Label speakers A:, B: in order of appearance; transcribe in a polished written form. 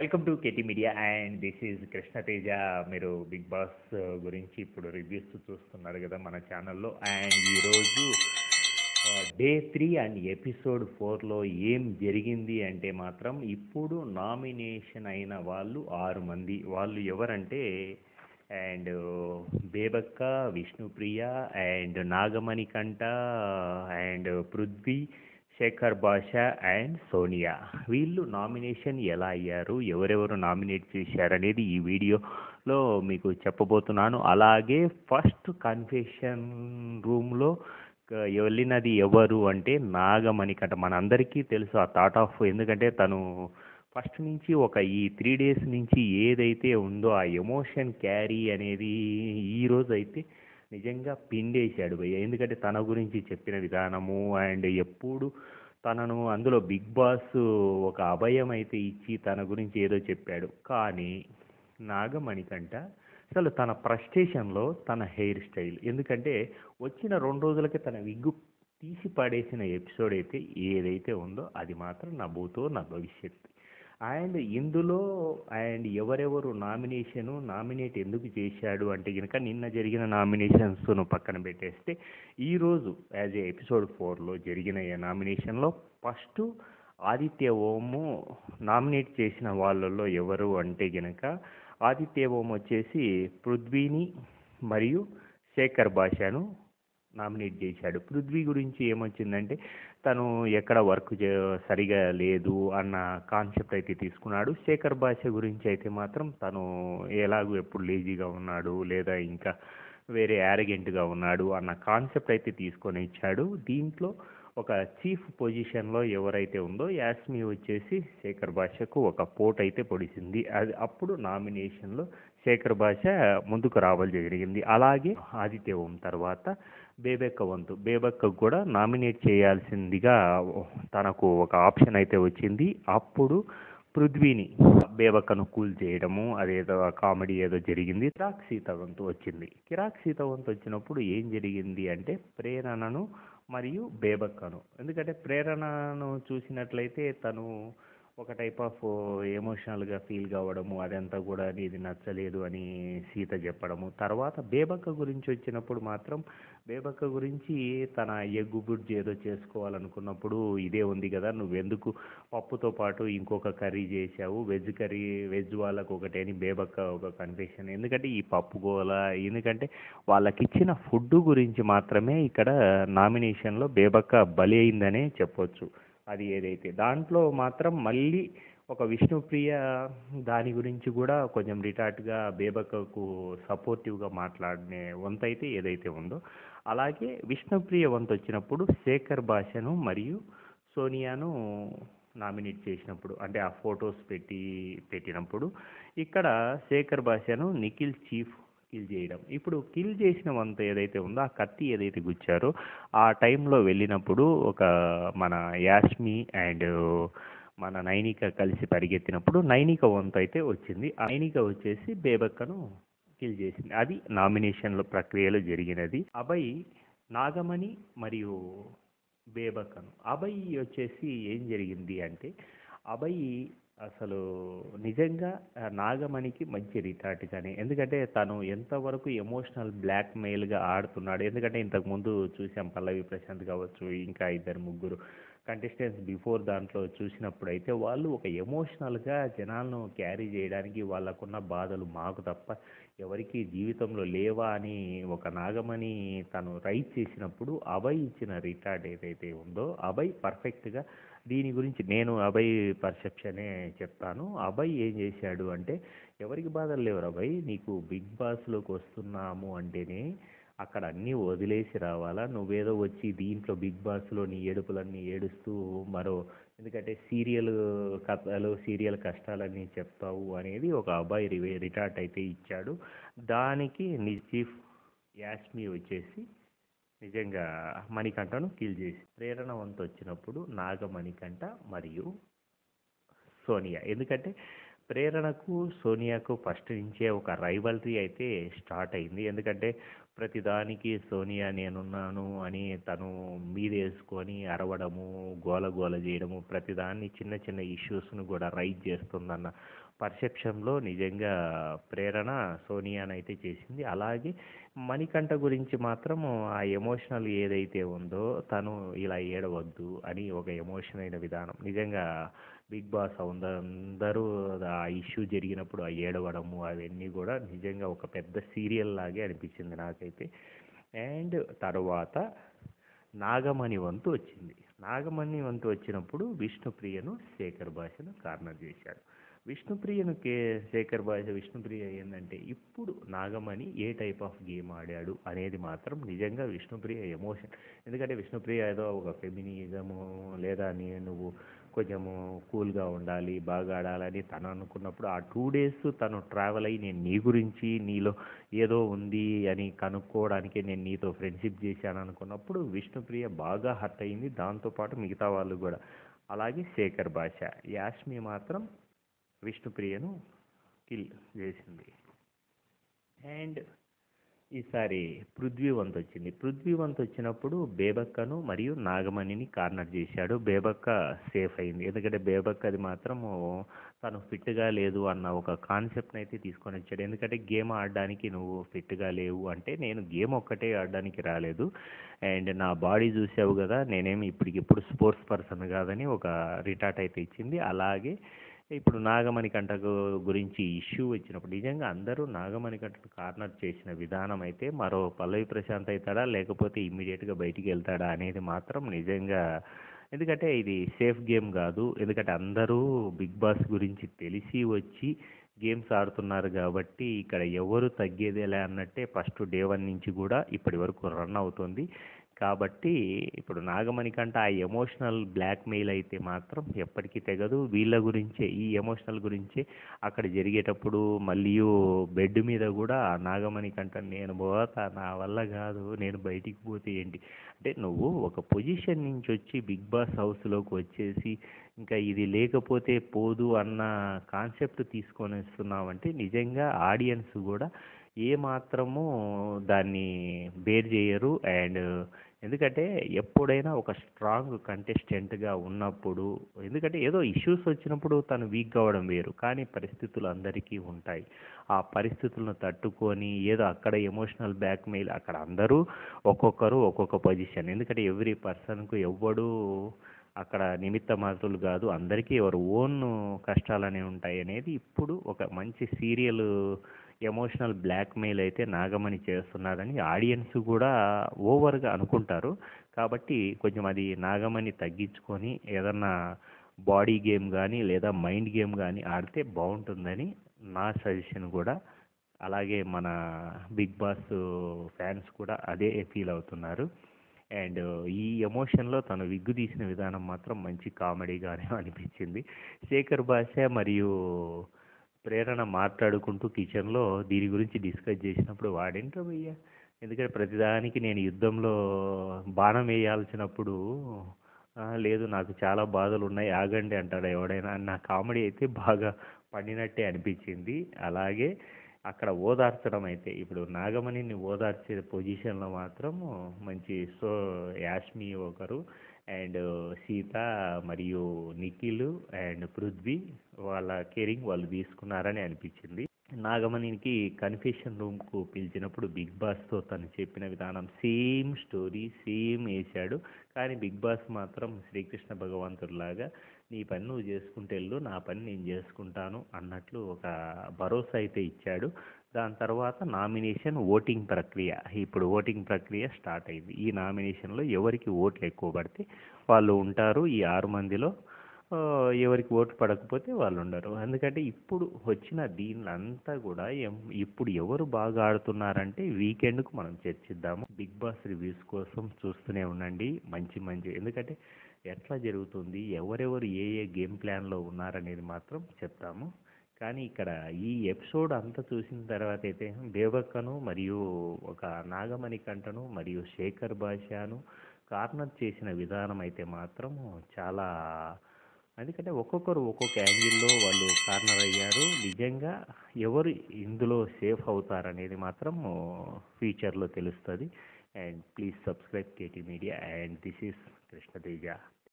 A: Welcome to KT media and this is Krishna Teja. మీరు big boss గురించి ఇప్పుడు రివ్యూస్ చూస్తున్నారు కదా మన ఛానల్లో. అండ్ ఈరోజు డే 3 అండ్ ఎపిసోడ్ 4లో ఏం జరిగింది అంటే మాత్రం ఇప్పుడు నామినేషన్ అయిన వాళ్ళు 6 మంది. వాళ్ళు ఎవరంటే and Bebakka, Vishnupriya and Nagamanikantha and Prithvi, Shekhar Basha and Sonia. వీళ్ళు నామినేషన్ ఎలా అయ్యారు, ఎవరెవరు నామినేట్ చేశారనేది ఈ వీడియోలో మీకు చెప్పబోతున్నాను. అలాగే ఫస్ట్ కన్ఫెషన్ రూమ్లో వెళ్ళినది ఎవరు అంటే నాగమణికంఠ. మనందరికీ తెలుసు ఆ థాట్ ఆఫ్, ఎందుకంటే తను ఫస్ట్ నుంచి ఈ 3 days నుంచి ఏదైతే ఉందో ఆ ఎమోషన్ క్యారీ అనేది ఈరోజు అయితే నిజంగా పిండేశాడు భయ్య. ఎందుకంటే తన గురించి చెప్పిన విధానము అండ్ ఎప్పుడు తనను అందులో బిగ్ బాస్ ఒక అభయం అయితే ఇచ్చి తన గురించి ఏదో చెప్పాడు. కానీ నాగమణికంట అసలు తన ఫ్రస్ట్రేషన్లో తన హెయిర్ స్టైల్, ఎందుకంటే వచ్చిన 2 రోజులకే తన విగ్గు తీసి పడేసిన ఎపిసోడ్ అయితే ఏదైతే ఉందో అది మాత్రం నా భూతో నా భవిష్యత్. అండ్ ఇందులో అండ్ ఎవరెవరు నామినేట్ ఎందుకు చేశాడు అంటే కనుక నిన్న జరిగిన నామినేషన్స్ను పక్కన పెట్టేస్తే ఈరోజు యాజ్ ఏ ఎపిసోడ్ 4లో జరిగిన నామినేషన్లో ఫస్ట్ ఆదిత్య ఓము నామినేట్ చేసిన వాళ్ళల్లో ఎవరు అంటే కనుక ఆదిత్య ఓం వచ్చేసి పృథ్వీని మరియు శేఖర్ భాషను నామినేట్ చేశాడు. పృథ్వీ గురించి ఏమొచ్చిందంటే తను ఎక్కడ వర్క్ సరిగా లేదు అన్న కాన్సెప్ట్ అయితే తీసుకున్నాడు. శేఖర్ భాష గురించి అయితే మాత్రం తను ఎలాగూ ఎప్పుడు లేజీగా ఉన్నాడు లేదా ఇంకా వేరే యారగెంట్గా ఉన్నాడు అన్న కాన్సెప్ట్ అయితే తీసుకొని ఇచ్చాడు. దీంట్లో ఒక చీఫ్ పొజిషన్లో ఎవరైతే ఉందో యాస్మి వచ్చేసి శేఖర్ భాషకు ఒక పోట్ అయితే పొడిచింది. అది అప్పుడు నామినేషన్లో శేఖర్ భాష ముందుకు రావాలి జరిగింది. అలాగే ఆదిత్య ఓం తర్వాత బేబక్క కూడా నామినేట్ చేయాల్సిందిగా తనకు ఒక ఆప్షన్ అయితే వచ్చింది. అప్పుడు పృథ్వీని బేబక్కను కూల్ చేయడము అదేదో కామెడీ ఏదో జరిగింది. కిరాక్ సీతవంతు వచ్చింది. కిరాక్ సీతవంతు వచ్చినప్పుడు ఏం జరిగింది అంటే ప్రేరణను మరియు బేబక్కను, ఎందుకంటే ప్రేరణను చూసినట్లయితే తను ఒక టైప్ ఆఫ్ ఎమోషనల్గా ఫీల్ కావడము అదంతా కూడా ఇది నచ్చలేదు అని సీత చెప్పడము. తర్వాత బేబక్క గురించి వచ్చినప్పుడు మాత్రం బేబక్క గురించి తన ఎగ్గు బుడ్జి ఏదో చేసుకోవాలనుకున్నప్పుడు ఇదే ఉంది కదా, నువ్వెందుకు పప్పుతో పాటు ఇంకొక కర్రీ చేసావు, వెజ్ వాళ్ళకు ఒకటి అని బేబక్క ఒక కన్ఫెషన్. ఎందుకంటే ఈ పప్పు గోల, ఎందుకంటే వాళ్ళకి ఇచ్చిన ఫుడ్ గురించి మాత్రమే ఇక్కడ నామినేషన్లో బేబక్క బలి అయిందనే చెప్పొచ్చు. అది ఏదైతే దాంట్లో మాత్రం మళ్ళీ ఒక విష్ణుప్రియ దాని గురించి కూడా కొంచెం రిటార్ట్గా బేబక్కకు సపోర్టివ్గా మాట్లాడే వంతు అయితే ఏదైతే ఉందో, అలాగే విష్ణుప్రియ వంతు వచ్చినప్పుడు శేఖర్ భాషను మరియు సోనియాను నామినేట్ చేసినప్పుడు అంటే ఆ ఫొటోస్ పెట్టినప్పుడు ఇక్కడ శేఖర్ భాషను నిఖిల్ చీఫ్ కిల్ చేయడం. ఇప్పుడు కిల్ చేసిన వంత ఏదైతే ఉందో ఆ కత్తి ఏదైతే గుచ్చారో ఆ టైంలో వెళ్ళినప్పుడు ఒక మన యాస్మి అండ్ మన నైనిక కలిసి పరిగెత్తినప్పుడు నైనిక వంతు అయితే వచ్చింది. ఆ నైనిక వచ్చేసి బేబక్కను కిల్ చేసింది. అది నామినేషన్ల ప్రక్రియలో జరిగినది. అభయ్ నాగమణి మరియు బేబక్కను, అభయ్ వచ్చేసి ఏం జరిగింది అంటే అభయ్ అసలు నిజంగా నాగమణికి మంచి రిటార్ట్గానే, ఎందుకంటే తను ఎంతవరకు ఎమోషనల్ బ్లాక్మెయిల్గా ఆడుతున్నాడు. ఎందుకంటే ఇంతకుముందు చూసాం పల్లవి ప్రశాంత్ కావచ్చు, ఇంకా 2-3 కంటెస్టెంట్స్ బిఫోర్ దాంట్లో చూసినప్పుడు అయితే వాళ్ళు ఒక ఎమోషనల్గా జనాలను క్యారీ చేయడానికి వాళ్ళకున్న బాధలు మాకు తప్ప ఎవరికి జీవితంలో లేవా అని ఒక నాగమణి తను రైట్ చేసినప్పుడు అభయ్ ఇచ్చిన రిటార్ట్ ఏదైతే ఉందో అభయ్ పర్ఫెక్ట్గా దీని గురించి నేను అభయ్ పర్సెప్షనే చెప్తాను. అభయ్ ఏం చేశాడు అంటే ఎవరికి బాధలు లేవురా అభయ్, నీకు బిగ్ బాస్లోకి వస్తున్నాము అంటేనే అక్కడ అన్నీ వదిలేసి రావాలా, నువ్వేదో వచ్చి దీంట్లో బిగ్ బాస్లో నీ ఏడుపులన్నీ ఏడుస్తూ ఎందుకంటే సీరియల్ కథలు సీరియల్ కష్టాలన్నీ చెప్తావు అనేది ఒక అబ్బాయి రిటార్ట్ అయితే ఇచ్చాడు. దానికి నీ చీఫ్ యాస్మి వచ్చేసి నిజంగా మణికంఠను కిల్ చేసి ప్రేరణ వంతు వచ్చినప్పుడు నాగమణికంఠ మరియు సోనియా, ఎందుకంటే ప్రేరణకు సోనియాకు ఫస్ట్ నుంచే ఒక రైవల్రీ అయితే స్టార్ట్ అయింది. ఎందుకంటే ప్రతిదానికి సోనియా నేనున్నాను అని తను మీదేసుకొని అరవడము, గోల చేయడము, ప్రతిదాన్ని చిన్న చిన్న ఇష్యూస్ను కూడా రైజ్ చేస్తుందన్న పర్సెప్షన్లో నిజంగా ప్రేరణ సోనియానైతే చేసింది. అలాగే మణికంఠ గురించి మాత్రం ఆ ఎమోషనల్ ఏదైతే ఉందో తను ఇలా ఏడవద్దు అని ఒక ఎమోషన్ అయిన విధానం నిజంగా బిగ్ బాస్ అందరూ ఆ ఇష్యూ జరిగినప్పుడు ఆ ఏడవడము అవన్నీ కూడా నిజంగా ఒక పెద్ద సీరియల్ లాగే అనిపించింది నాకైతే. అండ్ తర్వాత నాగమణి వంతు వచ్చింది. నాగమణి వంతు వచ్చినప్పుడు విష్ణుప్రియను శేఖర్ భాషను కార్నర్ చేశాడు. విష్ణుప్రియ ఏంటంటే ఇప్పుడు నాగమణి ఏ టైప్ ఆఫ్ గేమ్ ఆడాడు అనేది మాత్రం నిజంగా విష్ణుప్రియ ఎమోషన్. ఎందుకంటే విష్ణుప్రియ ఏదో ఒక ఫెమినిజము లేదా నువ్వు కొంచెము కూల్గా ఉండాలి బాగా ఆడాలని తను అనుకున్నప్పుడు ఆ 2 days తను ట్రావెల్ అయ్యి నేను నీ గురించి నీలో ఏదో ఉంది అని కనుక్కోవడానికే నేను నీతో ఫ్రెండ్షిప్ చేశాను అనుకున్నప్పుడు విష్ణుప్రియ బాగా హర్ట్ అయింది. దాంతోపాటు మిగతా వాళ్ళు కూడా. అలాగే శేఖర్ భాష యాష్మి మాత్రం విష్ణుప్రియను కిల్ చేసింది. అండ్ ఈసారి పృథ్వీ వంతు వచ్చింది. పృథ్వీ వంతు వచ్చినప్పుడు బేబక్కను మరియు నాగమణిని కార్నర్ చేశాడు. బేబక్క సేఫ్ అయింది. ఎందుకంటే బేబక్కది మాత్రము తను ఫిట్గా లేదు అన్న ఒక కాన్సెప్ట్ని అయితే తీసుకొని వచ్చాడు. ఎందుకంటే గేమ్ ఆడడానికి నువ్వు ఫిట్గా లేవు అంటే నేను గేమ్ ఒక్కటే ఆడడానికి రాలేదు అండ్ నా బాడీ చూసావు కదా నేనేమి ఇప్పటికిప్పుడు స్పోర్ట్స్ పర్సన్ కాదని ఒక రిటార్ట్ అయితే ఇచ్చింది. అలాగే ఇప్పుడు నాగమణికంఠకు గురించి ఇష్యూ వచ్చినప్పుడు నిజంగా అందరూ నాగమణికంఠను కార్నర్ చేసిన విధానం అయితే మరో పల్లవి ప్రశాంత్ అవుతాడా లేకపోతే ఇమ్మీడియట్గా బయటికి వెళ్తాడా అనేది మాత్రం నిజంగా. ఎందుకంటే ఇది సేఫ్ గేమ్ కాదు. ఎందుకంటే అందరూ బిగ్ బాస్ గురించి తెలిసి వచ్చి గేమ్స్ ఆడుతున్నారు కాబట్టి ఇక్కడ ఎవరు తగ్గేదేలే అన్నట్టే ఫస్ట్ డే 1 నుంచి కూడా ఇప్పటి వరకు రన్ అవుతుంది. కాబట్టి ఇప్పుడు నాగమణికంట ఆ ఎమోషనల్ బ్లాక్మెయిల్ అయితే మాత్రం ఎప్పటికీ తెగదు. వీళ్ళ గురించే ఈ ఎమోషనల్ గురించే అక్కడ జరిగేటప్పుడు మళ్ళీ బెడ్ మీద కూడా నాగమణికంట నేను పోతా నా వల్ల కాదు నేను బయటికి పోతే ఏంటి అంటే నువ్వు ఒక పొజిషన్ నుంచి వచ్చి బిగ్ బాస్ హౌస్లోకి వచ్చేసి ఇంకా ఇది లేకపోతే పోదు అన్న కాన్సెప్ట్ తీసుకొని వస్తున్నావంటే నిజంగా ఆడియన్స్ కూడా ఏ మాత్రము దాన్ని బేర్ చేయరు. అండ్ ఎందుకంటే ఎప్పుడైనా ఒక స్ట్రాంగ్ కంటెస్టెంట్గా ఉన్నప్పుడు ఎందుకంటే ఏదో ఇష్యూస్ వచ్చినప్పుడు తను వీక్ కావడం వేరు కానీ పరిస్థితులు అందరికీ ఉంటాయి. ఆ పరిస్థితులను తట్టుకొని ఏదో అక్కడ ఎమోషనల్ బ్లాక్మెయిల్ అక్కడ అందరూ ఒక్కొక్కరు ఒక్కొక్క పొజిషన్. ఎందుకంటే ఎవ్రీ పర్సన్కు ఎవ్వడు అక్కడ నిమిత్త మాత్రులు కాదు. అందరికీ ఎవరు ఓన్ కష్టాలనే ఉంటాయి అనేది ఇప్పుడు ఒక మంచి సీరియల్ ఎమోషనల్ బ్లాక్మెయిల్ అయితే నాగమణి చేస్తున్నారని ఆడియన్స్ కూడా ఓవర్గా అనుకుంటారు. కాబట్టి కొంచెం అది నాగమణి తగ్గించుకొని ఏదన్నా బాడీ గేమ్ కానీ లేదా మైండ్ గేమ్ కానీ ఆడితే బాగుంటుందని నా సజెషన్ కూడా. అలాగే మన బిగ్ బాస్ ఫ్యాన్స్ కూడా అదే ఫీల్ అవుతున్నారు. అండ్ ఈ ఎమోషన్లో తను విగ్గు తీసిన విధానం మాత్రం మంచి కామెడీగానే అనిపించింది. శేఖర్ భాష మరియు ప్రేరణ మాట్లాడుకుంటూ కిచెన్లో దీని గురించి డిస్కస్ చేసినప్పుడు వాడేంటో భయ్యా ఎందుకంటే ప్రతిదానికి నేను యుద్ధంలో బాణం వేయాల్సినప్పుడు లేదు నాకు చాలా బాధలు ఉన్నాయి ఆగండి అంటాడు ఎవడైనా. నా కామెడీ అయితే బాగా పండినట్టే అనిపించింది. అలాగే అక్కడ ఓదార్చడం అయితే ఇప్పుడు నాగమణిని ఓదార్చే పొజిషన్లో మాత్రం మంచి యాష్మి ఒకరు అండ్ సీత మరియు నిఖిల్ అండ్ పృథ్వీ వాళ్ళ కేరింగ్ వాళ్ళు తీసుకున్నారని అనిపించింది. నాగమణికి కన్ఫెషన్ రూమ్కు పిలిచినప్పుడు బిగ్ బాస్తో తను చెప్పిన విధానం సేమ్ స్టోరీ సేమ్ వేశాడు. కానీ బిగ్ బాస్ మాత్రం శ్రీకృష్ణ భగవంతుడిలాగా నీ పని నువ్వు చేసుకుంటే వెళ్ళు నా పని నేను చేసుకుంటాను అన్నట్లు ఒక భరోసా అయితే ఇచ్చాడు. దాని తర్వాత నామినేషన్ ఓటింగ్ ప్రక్రియ ఇప్పుడు ఓటింగ్ ప్రక్రియ స్టార్ట్ అయింది. ఈ నామినేషన్లో ఎవరికి ఓట్లు ఎక్కువ పడితే వాళ్ళు ఉంటారు. ఈ 6 మందిలో ఎవరికి ఓటు పడకపోతే వాళ్ళు ఉండరు. ఎందుకంటే ఇప్పుడు వచ్చిన దీనిలంతా కూడా ఇప్పుడు ఎవరు బాగా ఆడుతున్నారంటే వీకెండ్కు మనం చర్చిద్దాము. బిగ్ బాస్ రివ్యూస్ కోసం చూస్తూనే ఉండండి. మంచి మంచి ఎందుకంటే ఎట్లా జరుగుతుంది ఎవరెవరు ఏ ఏ గేమ్ ప్లాన్లో ఉన్నారనేది మాత్రం చెప్తాము. కానీ ఇక్కడ ఈ ఎపిసోడ్ అంతా చూసిన తర్వాత అయితే బేబక్కను మరియు ఒక నాగమణి కంటను మరియు శేఖర్ భాషను కార్నర్ చేసిన విధానం అయితే మాత్రం చాలా ఎందుకంటే ఒక్కొక్కరు ఒక్కొక్క యాంగిల్లో వాళ్ళు కార్నర్ అయ్యారు. నిజంగా ఎవరు ఇందులో సేఫ్ అవుతారనేది మాత్రం ఫ్యూచర్లో తెలుస్తుంది. And please subscribe KT media and this is Krishna Teja.